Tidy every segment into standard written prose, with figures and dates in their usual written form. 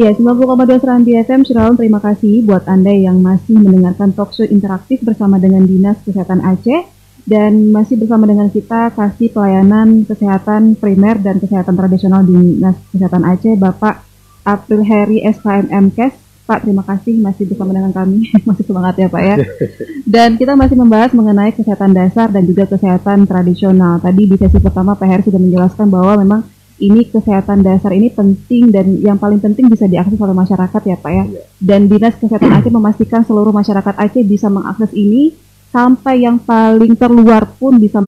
Ya, 90,2 Serambi FM, Syiralun, terima kasih buat Anda yang masih mendengarkan talkshow interaktif bersama dengan Dinas Kesehatan Aceh dan masih bersama dengan kita kasih pelayanan kesehatan primer dan kesehatan tradisional di Dinas Kesehatan Aceh, Bapak April Heri SKM MKes. Pak, terima kasih masih bersama dengan kami, masih semangat ya Pak ya. Dan kita masih membahas mengenai kesehatan dasar dan juga kesehatan tradisional. Tadi di sesi pertama Pak Heri sudah menjelaskan bahwa memang ini kesehatan dasar ini penting dan yang paling penting bisa diakses oleh masyarakat ya Pak ya. Dan Dinas Kesehatan Aceh memastikan seluruh masyarakat Aceh bisa mengakses ini sampai yang paling terluar pun bisa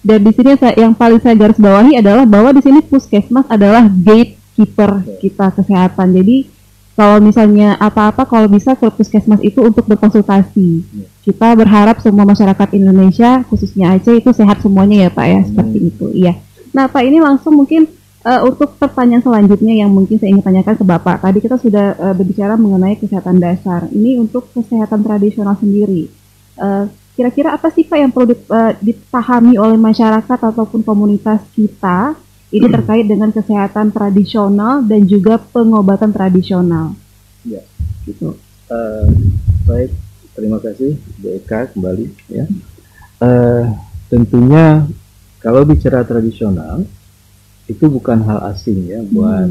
dan di sini yang paling saya garis bawahi adalah bahwa di sini Puskesmas adalah gatekeeper kita kesehatan. Jadi kalau misalnya apa-apa kalau bisa ke Puskesmas itu untuk berkonsultasi. Kita berharap semua masyarakat Indonesia khususnya Aceh itu sehat semuanya ya Pak ya, seperti itu. Iya. Nah Pak, ini langsung mungkin untuk pertanyaan selanjutnya yang mungkin saya ingin tanyakan ke Bapak. Tadi kita sudah berbicara mengenai kesehatan dasar. Ini untuk kesehatan tradisional sendiri. Kira-kira apa sih Pak yang perlu dipahami oleh masyarakat ataupun komunitas kita ini terkait dengan kesehatan tradisional dan juga pengobatan tradisional? Ya, gitu. Baik, terima kasih Bu Eka kembali ya. Tentunya kalau bicara tradisional itu bukan hal asing ya buat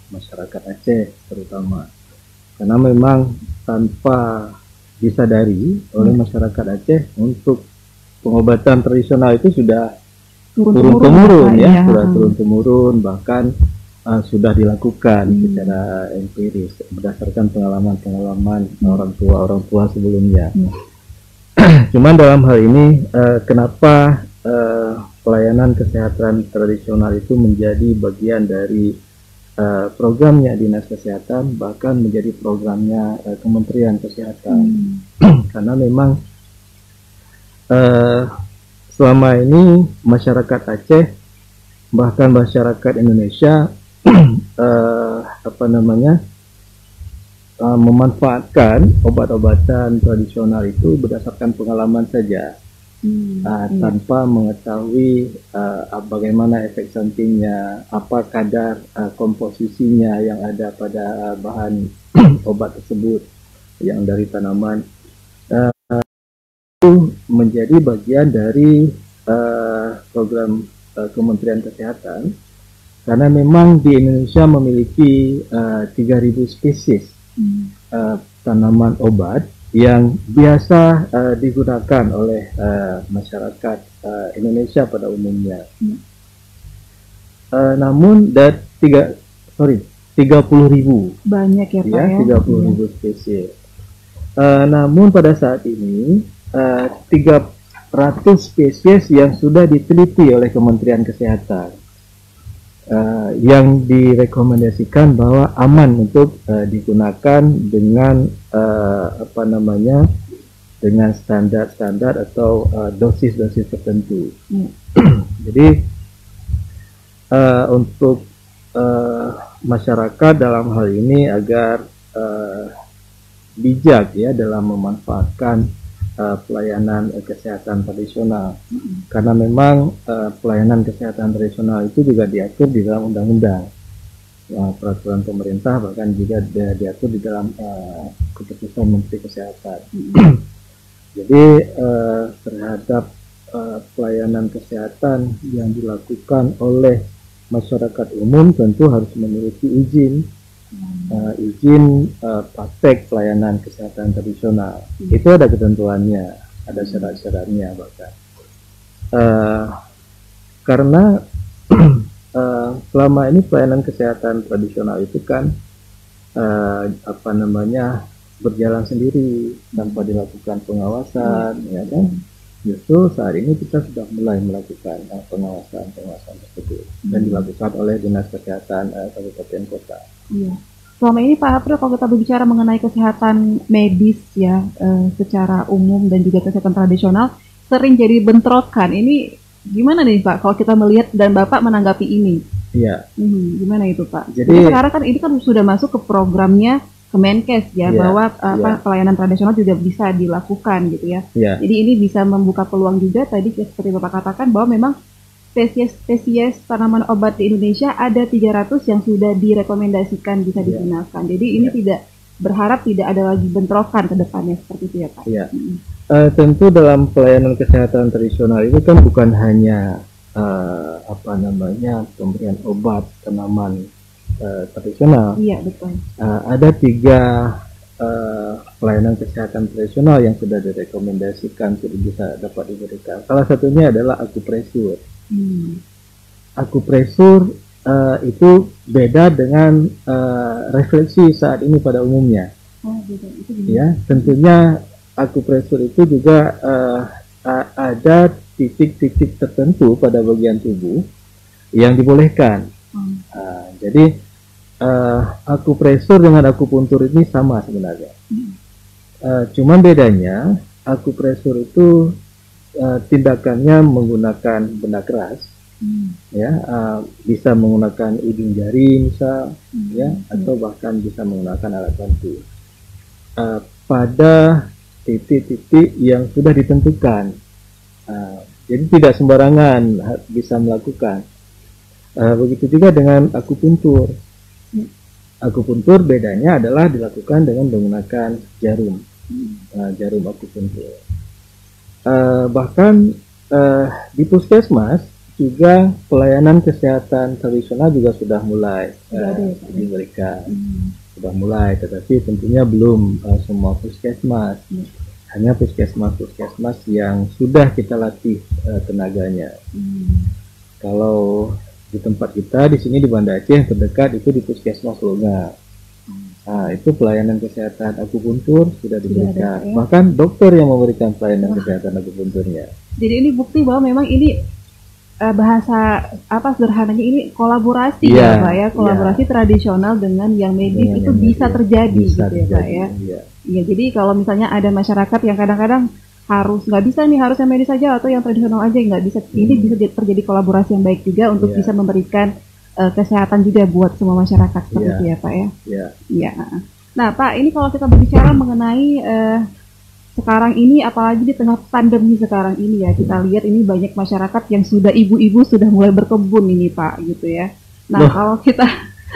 masyarakat Aceh terutama, karena memang tanpa disadari oleh masyarakat Aceh untuk pengobatan tradisional itu sudah turun-temurun ya, sudah turun-temurun, bahkan sudah dilakukan secara empiris berdasarkan pengalaman orang tua sebelumnya. Cuman dalam hal ini kenapa pelayanan kesehatan tradisional itu menjadi bagian dari programnya Dinas Kesehatan, bahkan menjadi programnya Kementerian Kesehatan. Karena memang selama ini masyarakat Aceh bahkan masyarakat Indonesia memanfaatkan obat-obatan tradisional itu berdasarkan pengalaman saja, tanpa mengetahui bagaimana efek sampingnya, apa kadar komposisinya yang ada pada bahan obat tersebut yang dari tanaman. Itu menjadi bagian dari program Kementerian Kesehatan, karena memang di Indonesia memiliki 3.000 spesies tanaman obat yang biasa digunakan oleh masyarakat Indonesia pada umumnya. Namun dari 30.000 banyak ya Pak ya, 30.000 spesies. Namun pada saat ini 300 spesies yang sudah diteliti oleh Kementerian Kesehatan, yang direkomendasikan bahwa aman untuk digunakan dengan dengan standar-standar atau dosis-dosis tertentu. Jadi untuk masyarakat dalam hal ini agar bijak ya dalam memanfaatkan pelayanan kesehatan tradisional, karena memang pelayanan kesehatan tradisional itu juga diatur di dalam undang-undang, peraturan pemerintah, bahkan juga diatur di dalam keputusan Menteri Kesehatan. Jadi terhadap pelayanan kesehatan yang dilakukan oleh masyarakat umum tentu harus memiliki izin praktek pelayanan kesehatan tradisional. Itu ada ketentuannya, ada syarat-syaratnya bahkan. Karena selama ini pelayanan kesehatan tradisional itu kan berjalan sendiri tanpa dilakukan pengawasan, ya kan? Justru saat ini kita sudah mulai melakukan pengawasan tersebut dan dilakukan oleh Dinas Kesehatan Kabupaten Kota. Iya. Selama ini Pak April, kalau kita berbicara mengenai kesehatan medis ya, secara umum dan juga kesehatan tradisional sering jadi bentrokan. Ini gimana nih Pak kalau kita melihat dan Bapak menanggapi ini? Iya. Gimana itu Pak? Jadi sekarang kan ini kan sudah masuk ke programnya Kemenkes ya, bahwa pelayanan tradisional juga bisa dilakukan gitu ya. Jadi ini bisa membuka peluang juga tadi seperti Bapak katakan bahwa memang spesies tanaman obat di Indonesia ada 300 yang sudah direkomendasikan bisa digunakan. Jadi ini tidak berharap tidak ada lagi bentrokan ke depannya seperti itu ya Pak. Iya. Tentu dalam pelayanan kesehatan tradisional itu kan bukan hanya pemberian obat tanaman tradisional. Iya betul. Ada 3 pelayanan kesehatan tradisional yang sudah direkomendasikan sudah bisa dapat diberikan. Salah satunya adalah akupresur. Akupresur itu beda dengan refleksi saat ini pada umumnya. Beda. Itu ya, tentunya akupresur itu juga ada titik-titik tertentu pada bagian tubuh yang dibolehkan. Jadi akupresur dengan akupuntur ini sama sebenarnya. Cuman bedanya akupresur itu tindakannya menggunakan benda keras, bisa menggunakan ujung jari misal, atau bahkan bisa menggunakan alat bantu pada titik-titik yang sudah ditentukan. Jadi tidak sembarangan bisa melakukan. Begitu juga dengan akupuntur. Akupuntur bedanya adalah dilakukan dengan menggunakan jarum, jarum akupuntur. Bahkan di puskesmas juga pelayanan kesehatan tradisional juga sudah mulai diberikan, sudah mulai, tetapi tentunya belum semua puskesmas, hanya puskesmas yang sudah kita latih tenaganya. Kalau di tempat kita di sini di Banda Aceh yang terdekat itu di puskesmas Longa. Itu pelayanan kesehatan akupuntur sudah diberikan. Bahkan dokter yang memberikan pelayanan kesehatan akupunturnya. Jadi ini bukti bahwa memang ini bahasa sederhananya ini kolaborasi ya Pak ya, kolaborasi tradisional dengan yang medis itu bisa terjadi gitu ya Pak ya. Iya, jadi kalau misalnya ada masyarakat yang kadang-kadang nggak bisa nih harus yang medis saja atau yang tradisional aja nggak bisa, ini bisa terjadi kolaborasi yang baik juga untuk bisa memberikan kesehatan juga buat semua masyarakat seperti itu ya Pak ya. Iya. Nah Pak, ini kalau kita berbicara mengenai sekarang ini, apalagi di tengah pandemi sekarang ini ya, kita lihat ini banyak masyarakat yang sudah ibu-ibu sudah mulai berkebun ini Pak gitu ya. Nah kalau kita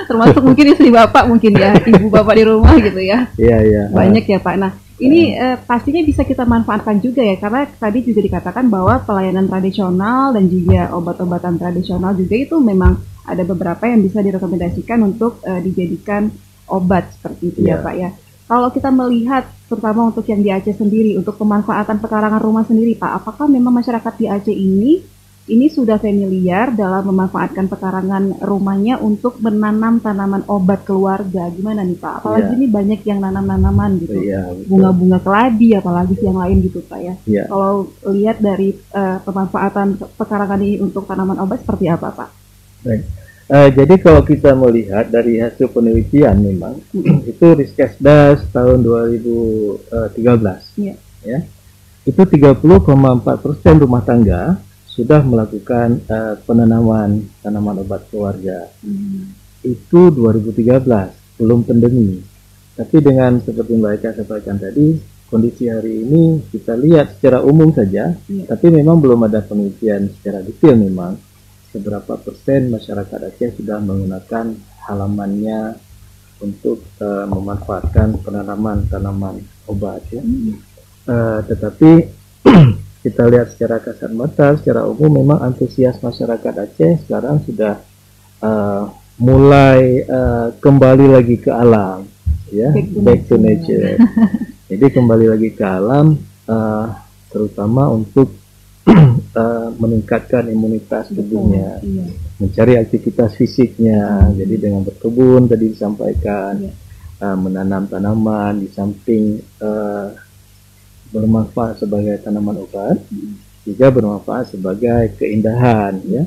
termasuk mungkin istri Bapak mungkin ya, ibu Bapak di rumah gitu ya. Iya. Banyak ya Pak. Nah ini pastinya bisa kita manfaatkan juga ya, karena tadi juga dikatakan bahwa pelayanan tradisional dan juga obat-obatan tradisional juga itu memang ada beberapa yang bisa direkomendasikan untuk dijadikan obat seperti itu ya Pak ya. Kalau kita melihat terutama untuk yang di Aceh sendiri, untuk pemanfaatan pekarangan rumah sendiri Pak, apakah memang masyarakat di Aceh ini sudah familiar dalam memanfaatkan pekarangan rumahnya untuk menanam tanaman obat keluarga? Gimana nih Pak? Apalagi ini banyak yang nanam-nanaman gitu, bunga-bunga keladi, apalagi yang lain gitu Pak ya. Kalau lihat dari pemanfaatan pekarangan ini untuk tanaman obat seperti apa Pak? Baik. Jadi kalau kita melihat dari hasil penelitian memang itu Riskesdas tahun 2013 ya, itu 30,4% rumah tangga sudah melakukan penanaman tanaman obat keluarga. Itu 2013 belum pandemi. Tapi dengan seperti Mbak Eka sampaikan tadi, kondisi hari ini kita lihat secara umum saja, tapi memang belum ada penelitian secara detail memang seberapa persen masyarakat Aceh sudah menggunakan halamannya untuk memanfaatkan penanaman tanaman obat ya. Tetapi kita lihat secara kasat mata, secara umum memang antusias masyarakat Aceh sekarang sudah mulai kembali lagi ke alam ya, back to nature. Jadi kembali lagi ke alam, terutama untuk meningkatkan imunitas tubuhnya, mencari aktivitas fisiknya. Jadi dengan berkebun tadi disampaikan, menanam tanaman di samping bermanfaat sebagai tanaman obat, juga bermanfaat sebagai keindahan ya.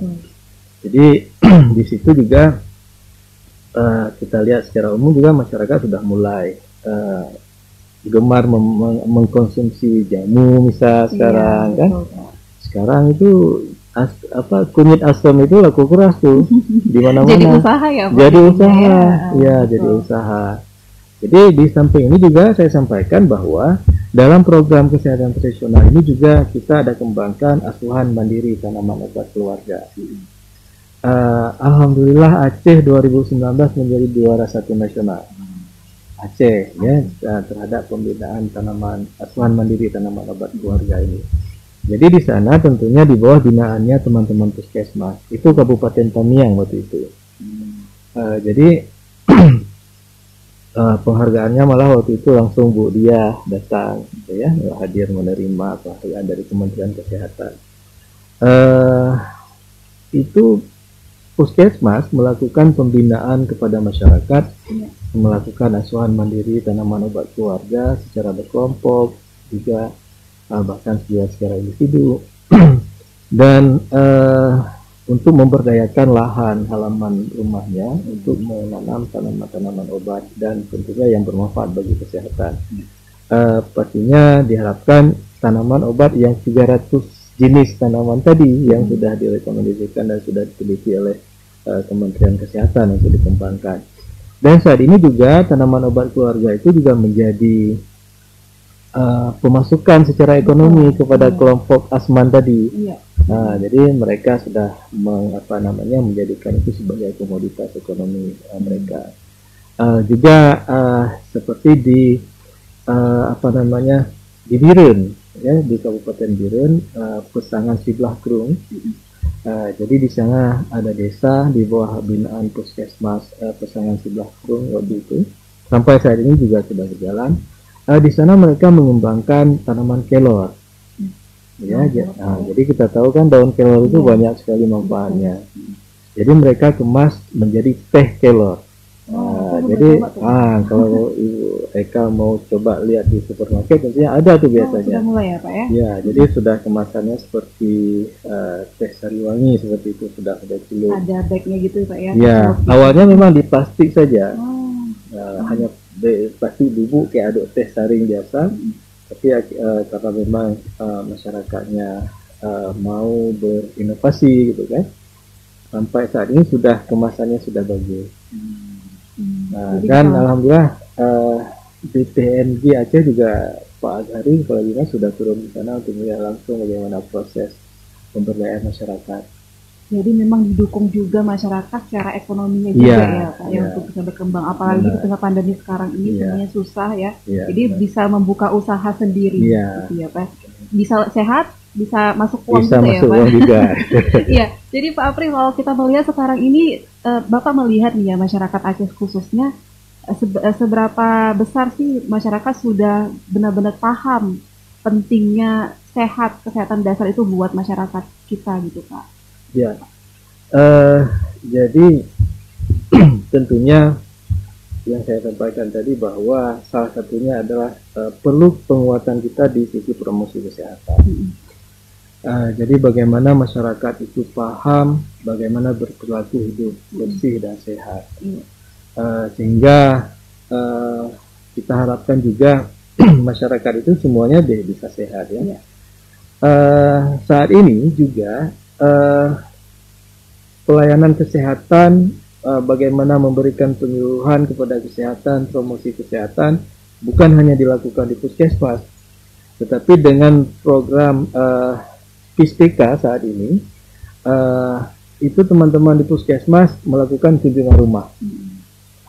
Jadi di situ juga kita lihat secara umum juga masyarakat sudah mulai gemar mengkonsumsi jamu misal sekarang kan. Sekarang itu kunyit asam itu laku keras tuh di mana-mana. Jadi usaha ya Pak. Jadi usaha. Ya, jadi usaha. Jadi di samping ini juga saya sampaikan bahwa dalam program kesehatan tradisional ini juga kita ada kembangkan asuhan mandiri tanaman obat keluarga. Alhamdulillah Aceh 2019 menjadi juara 1 nasional. Aceh ya terhadap pembinaan tanaman asuhan mandiri tanaman obat keluarga ini. Jadi di sana tentunya di bawah binaannya teman-teman puskesmas. Itu Kabupaten Tamiang waktu itu. Jadi penghargaannya malah waktu itu langsung Bu Dia datang, gitu ya, hadir menerima penghargaan dari Kementerian Kesehatan. Itu puskesmas melakukan pembinaan kepada masyarakat, melakukan asuhan mandiri tanaman obat keluarga secara berkelompok, juga bahkan secara individu, dan untuk memberdayakan lahan halaman rumahnya untuk menanam tanaman-tanaman obat dan tentunya yang bermanfaat bagi kesehatan. Pastinya diharapkan tanaman obat yang 300 jenis tanaman tadi yang sudah direkomendasikan dan sudah diteliti oleh Kementerian Kesehatan untuk dikembangkan. Dan saat ini juga tanaman obat keluarga itu juga menjadi pemasukan secara ekonomi kepada kelompok Asman tadi. Nah, jadi mereka sudah menjadikan itu sebagai komoditas ekonomi mereka. Juga seperti di di Biren, ya, di Kabupaten Biren, Pesangan Siblah Krung. Jadi di sana ada desa di bawah binaan Puskesmas Pesangan Siblah Krung waktu itu. Sampai saat ini juga sudah berjalan. Di sana mereka mengembangkan tanaman kelor. Ya, jadi kita tahu kan daun kelor itu banyak sekali manfaatnya. Jadi mereka kemas menjadi teh kelor. Jadi kalau Ibu Eka mau coba lihat di supermarket tentunya ada tuh biasanya. Sudah mulai ya Pak ya? Ya, jadi sudah kemasannya seperti teh sariwangi seperti itu sudah ada kilo. Ada bagnya gitu Pak ya? Ya, awalnya memang di plastik saja. Hanya plastik bubuk kayak aduk teh saring biasa. Tapi karena memang masyarakatnya mau berinovasi gitu kan, sampai saat ini sudah kemasannya sudah bagus. Dan alhamdulillah di TNG Aceh juga Pak Azhari Kepala Dinas sudah turun di sana untuk melihat langsung bagaimana proses pemberdayaan masyarakat. Jadi memang didukung juga masyarakat secara ekonominya juga ya Pak ya untuk bisa berkembang. Apalagi di tengah pandemi sekarang ini semuanya susah ya. Jadi bisa membuka usaha sendiri gitu ya Pak. Bisa sehat, bisa masuk uang bisa juga masuk ya Pak. Uang juga. Iya. Jadi Pak Apri kalau kita melihat sekarang ini Bapak melihat nih ya masyarakat Aceh khususnya seberapa besar sih masyarakat sudah benar-benar paham pentingnya kesehatan dasar itu buat masyarakat kita gitu Pak. Ya, jadi tentunya yang saya sampaikan tadi bahwa salah satunya adalah perlu penguatan kita di sisi promosi kesehatan. Jadi bagaimana masyarakat itu paham bagaimana berperilaku hidup bersih dan sehat, sehingga kita harapkan juga masyarakat itu semuanya bisa sehat ya. Saat ini juga pelayanan kesehatan, bagaimana memberikan penyuluhan kepada kesehatan, promosi kesehatan, bukan hanya dilakukan di puskesmas, tetapi dengan program PISPK saat ini, itu teman-teman di puskesmas melakukan kunjungan rumah,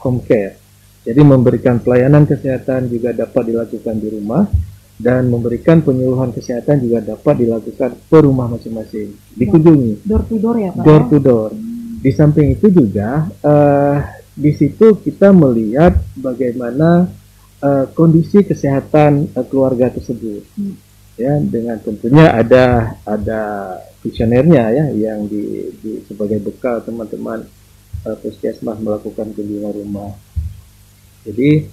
home care. Jadi memberikan pelayanan kesehatan juga dapat dilakukan di rumah, dan memberikan penyuluhan kesehatan juga dapat dilakukan per rumah masing-masing, dikunjungi. Door to door ya Pak? Door to door. Di samping itu juga di situ kita melihat bagaimana kondisi kesehatan keluarga tersebut. Ya, dengan tentunya ada kuesionernya ya yang sebagai bekal teman-teman puskesmas melakukan kunjungan rumah. Jadi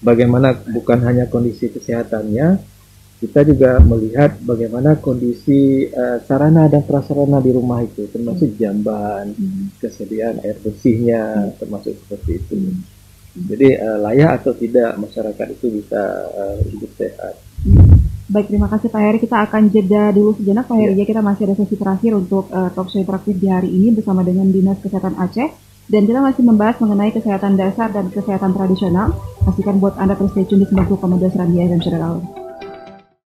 bagaimana bukan hanya kondisi kesehatannya, kita juga melihat bagaimana kondisi sarana dan prasarana di rumah itu, termasuk jamban, kesediaan air bersihnya, termasuk seperti itu. Jadi layak atau tidak masyarakat itu bisa hidup sehat. Baik, terima kasih Pak Heri. Kita akan jeda dulu sejenak Pak Heri. Kita masih ada sesi terakhir untuk talkshow interaktif di hari ini bersama dengan Dinas Kesehatan Aceh. Dan kita masih membahas mengenai kesehatan dasar dan kesehatan tradisional. Pastikan buat Anda terus stay tune di 90,2 Serambi FM Saudara.